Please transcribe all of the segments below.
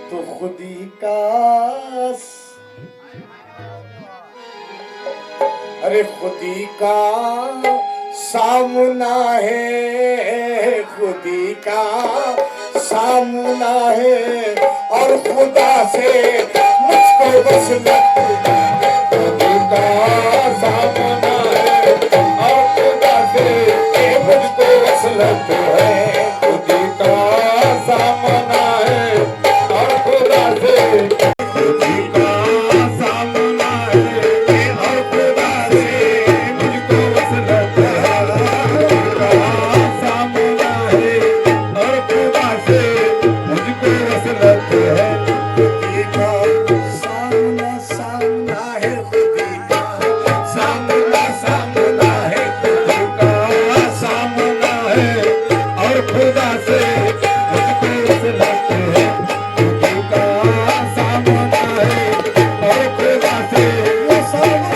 तो खुदी का अरे खुदी का सामना है, खुदी का सामना है और खुदा से मुझको बस लगता है। खुदी का सामना है और खुदा से मुझको बस लगता है। खुदी का सामना है और खुदा से खुदी का सामना है और खुदा से मुझको बस लगता है। खुदी का सामना है और खुदा से मुझको बस लगता है। खुदी का सामना सामना है, खुदी का सामना सामना है, खुदी का सामना है और खुदा से मुझको बस लगता है। खुदी का सामना है और खुदा से वो सामना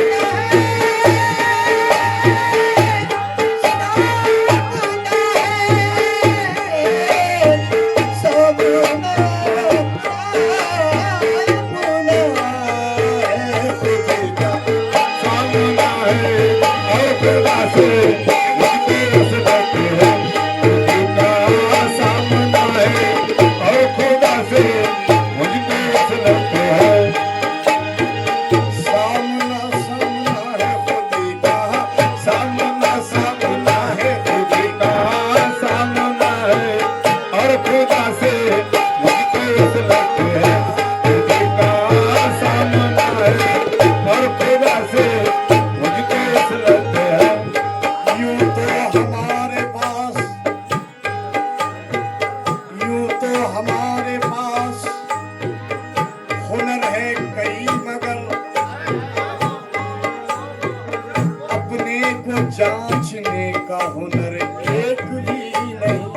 जांचने का हुनर एक भी नहीं।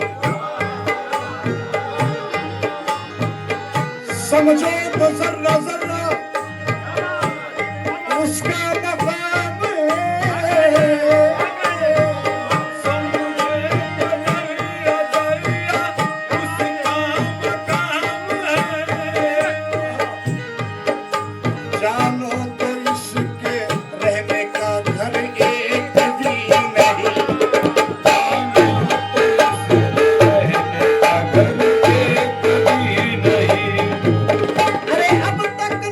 समझो तो जर्रा जर्रा उसका मकाम जानो तो इसके रहने का घर एक भी नहीं। अरे अब तक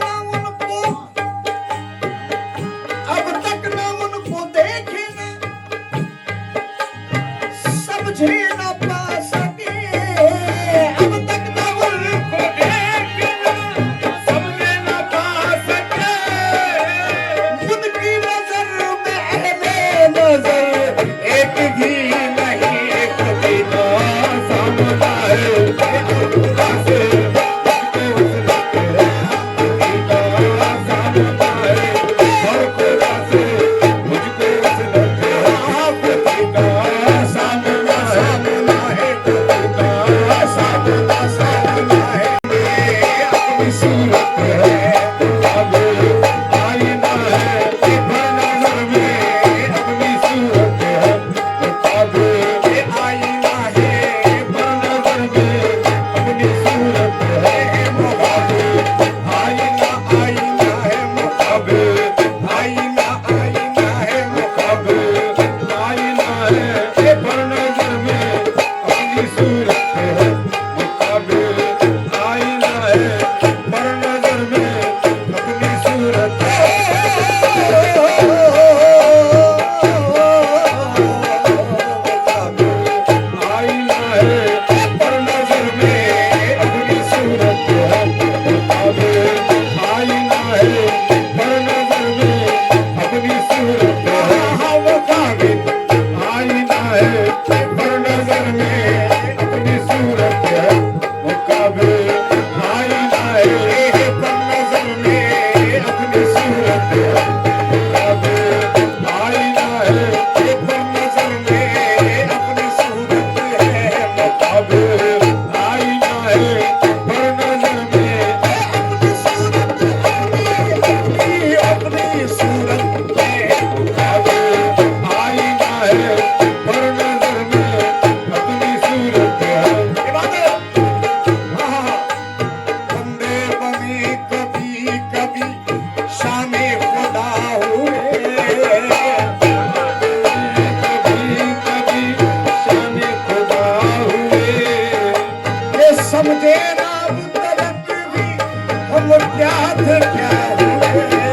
क्या थे क्या हुए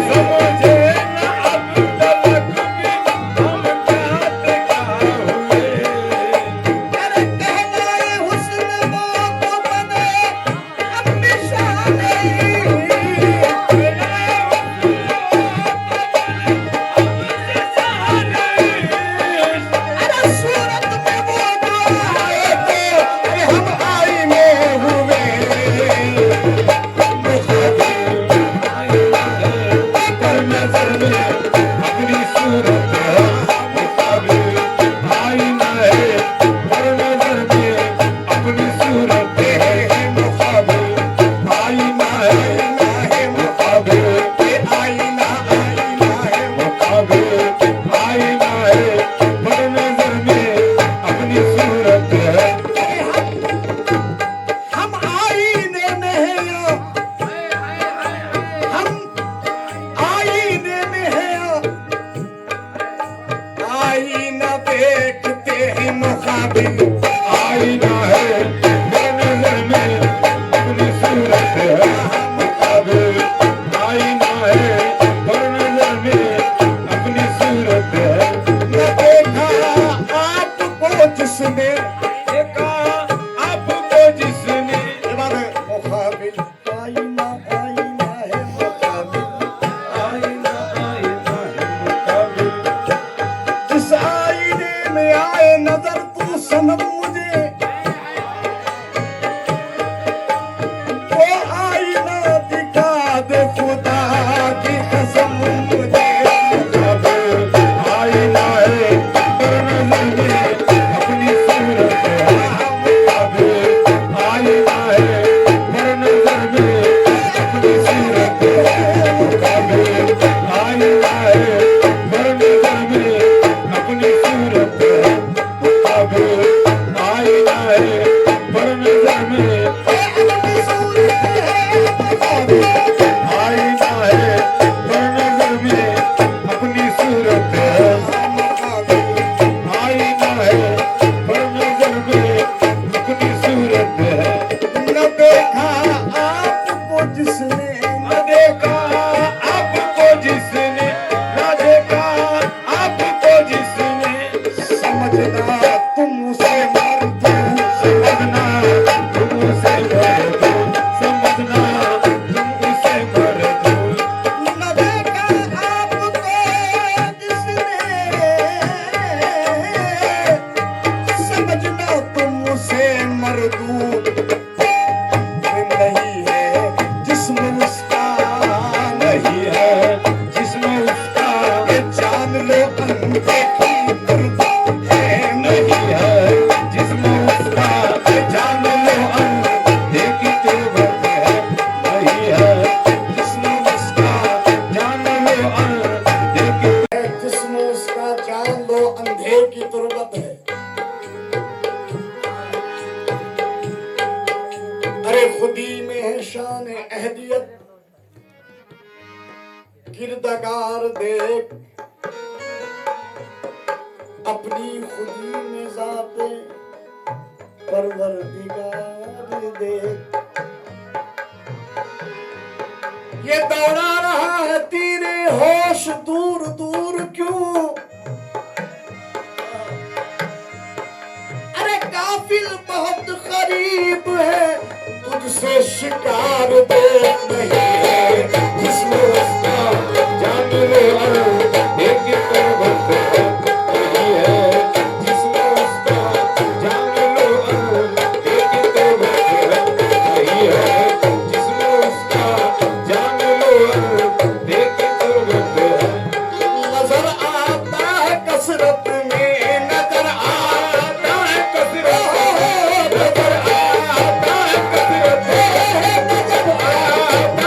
समझे न अब तलक भी हम क्या थे क्या हुए। अरे कहलाए हुस्न वो तो बने अब निशाने अरे सूरत में वो जो आए थे अरे हम आईने हुए पर नजर में अपनी सूरत है मुकाबिल आईना है। पर नजर में अपनी सूरत है मुकाबिल आईना है। मुकाबिल आईना आईना है मुकाबिल आईना है। पर नजर में अपनी सूरत है। हम आईने में है हम आईने में है आईना देखते हैं मुकाबिल आईना है। पर नजर में अपनी सूरत है मुकाबिल आईना है। पर नजर में अपनी सूरत है। न देखा आपको जिसने देखा आपको जिसने मुकाबिल आईना आईना है मुकाबिल आईना आईना है मुकाबिल। जिस आईने में आए नजर तू सनम मुझे वो आईना दिखा दे खुदा की कसम मुझे आईना है। पर नजर में अपनी सूरत है आईना है। पर नजर में अपनी सूरत है आईना है। पर नजर में अपनी सूरत है आईना है। पर नजर में अपनी सूरत है आईना है। पर नजर में अपनी सूरत है आईना है। पर नजर में अपनी सूरत है। न देखा आपको जिसने न देखा आपको जिसने न देखा आपको जिसने समझना तुम उसे मर्द समझना तुम उसे मर दो समझना तुम उसे मर दो। न देखा आपको जिसने समझना तुम उसे मरदूद नहीं है जिस्म उसका नहीं है जिसमें उसका ये जान लो अनदेखी मर्दूद है नहीं है जिसमें उसका जान लो देखी तुरबत है। नहीं है जिसमें उसका जान लो देखी जिस्म उसका जान लो अंधे की तुरबत है अरे खुदी में है शान अहदियत किरदार देख अपनी खुदी में जाते परवरदिगार देख ये दौड़ा रहा है तेरे होश दूर दूर क्यों अरे काफिल बहुत करीब है तुझसे शिकार दे नहीं है जिसमें उसका जान लो देखी तुरबत है। नहीं है जिसमें उसका जान लो देखी तुरबत है। नहीं है जिसमें उसका जान लो देखी तुरबत है। नजर आता है कसरत में नजर आता है कसरत नजर आता है कसरत नजर आता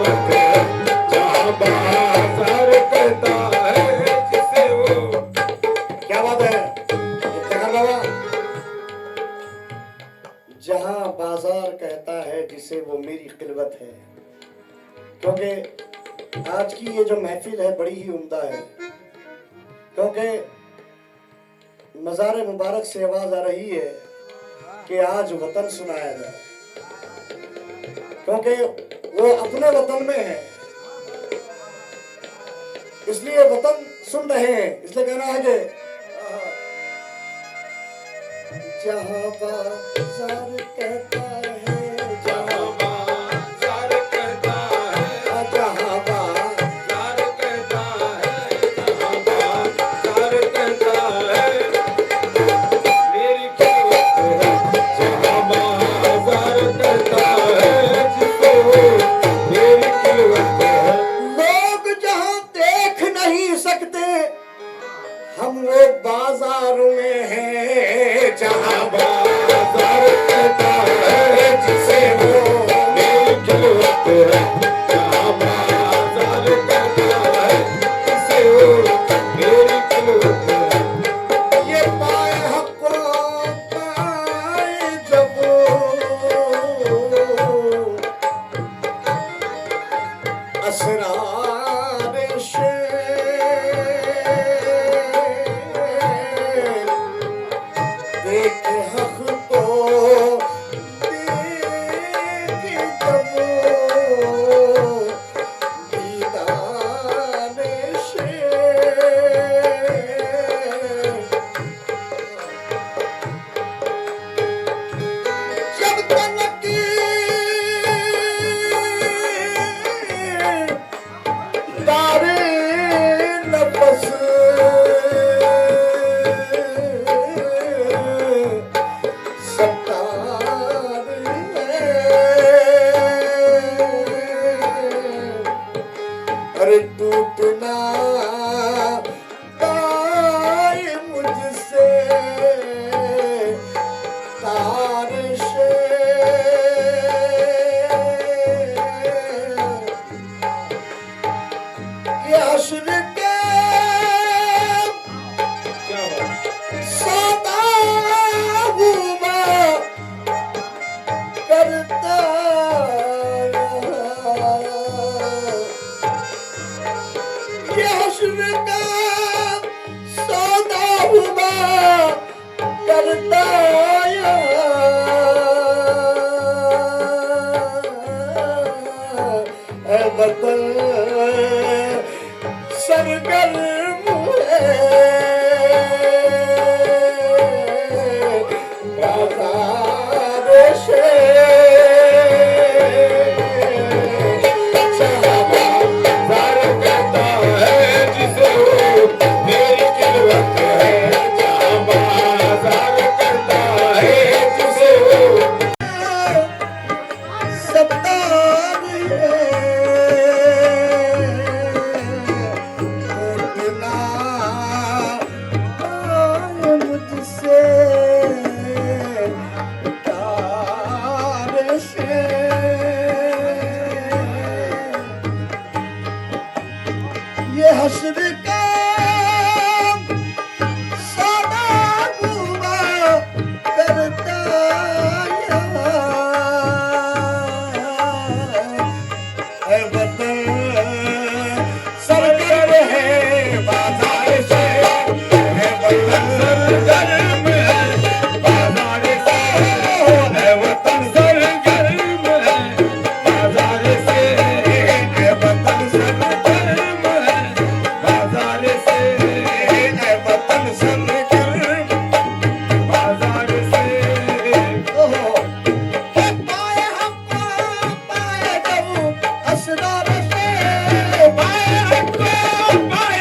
खिलवत है जहाँ बाजार कहता है जिसे वो। क्या बात है इफ्तिखार बाबा। जहां बाजार कहता है जिसे वो मेरी खिलवत है। क्योंकि आज की ये जो महफिल है बड़ी ही उम्दा है, क्योंकि मज़ार मुबारक से आवाज आ रही है कि आज वतन सुनाया जाए, क्योंकि वो अपने वतन में है, इसलिए वतन सुन रहे हैं। इसलिए कहना है कि जहाँ बाजार कहता है, जहाँ बाजार कहता है, जहाँ बाजार कहता है, जहाँ बाजार कहता है, मेरी खिलवत है जहाँ बाजार कहता है जिसे वो मेरी खिलवत है। लोग जहाँ देख नहीं सकते हम वो बाजार में हैं। जहाँ बाजार कहता है जिसे वो मेरी खिलवत है जहाँ बाजार कहता है जिसे वो मेरी खिलवत है। ये पाए हक़ पाए जब असरार शेर देख हक़ को देख जब दीदार शेर। जब तक तारे नफस सत्तार है, अरे टूटना पाए मुझसे तार ये हश्र के क्या बात? सौदा हुआ करता ये हश्र का सौदा हुआ करता है वतन सरगर्म है बाजार से। जहाँ बाजार कहता है जिसे वो मेरी खिलवत है जहाँ बाजार कहता है जिसे वो। सत्तार है, टूटना पाए मुझसे तार से। ये हश्र का सौदा हुआ करता है वतन सरगर है बाजार से, है वतन सरगर्म है बाजार से, है वतन सरगर्म है बाजार से, है वतन सरगर्म है बाजार से, है वतन सरगर्म बाजार से। ओहो के पाए हक़ पाए जब असरार से, पाए हक़ पाए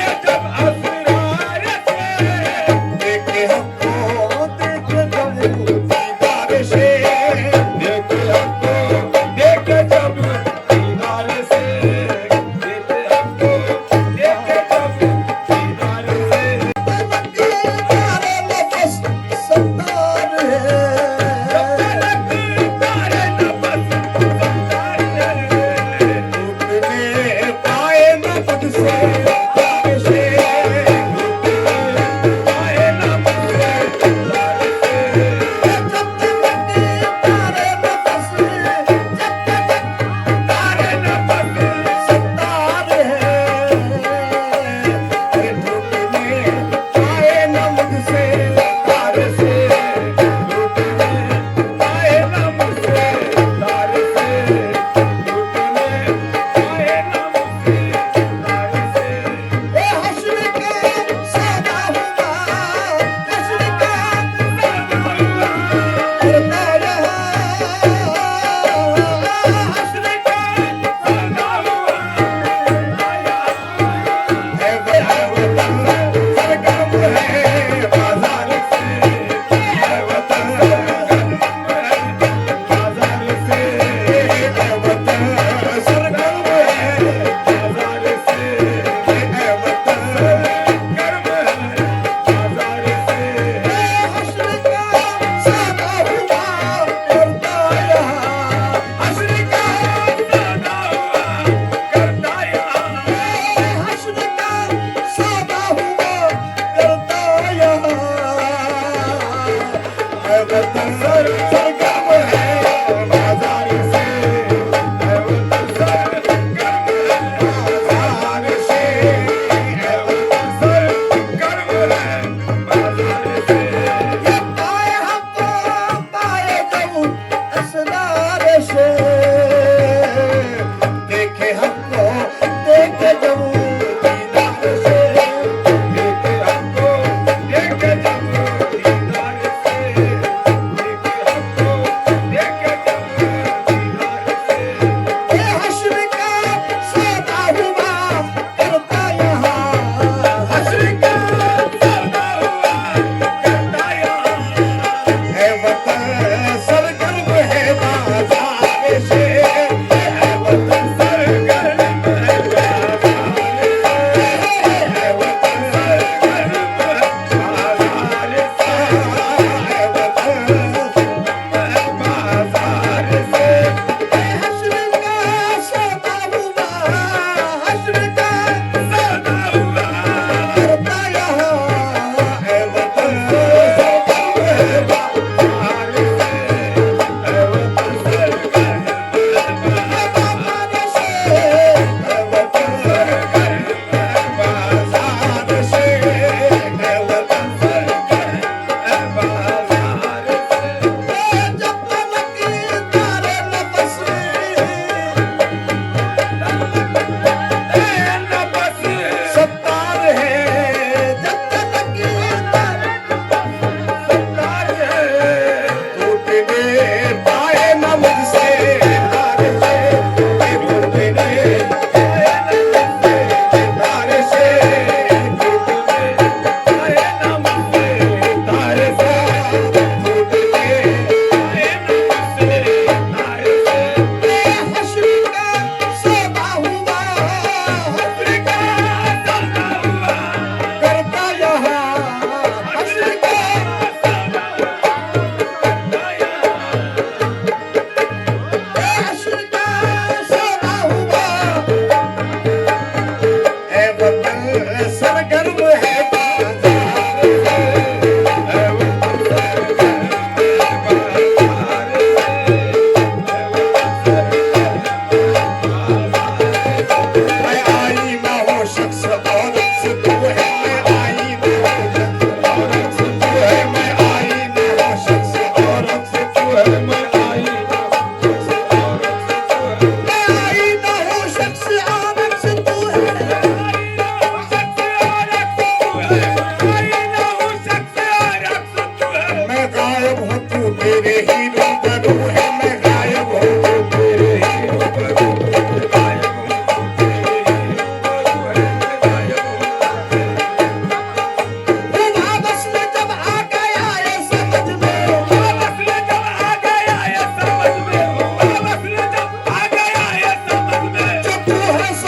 तू है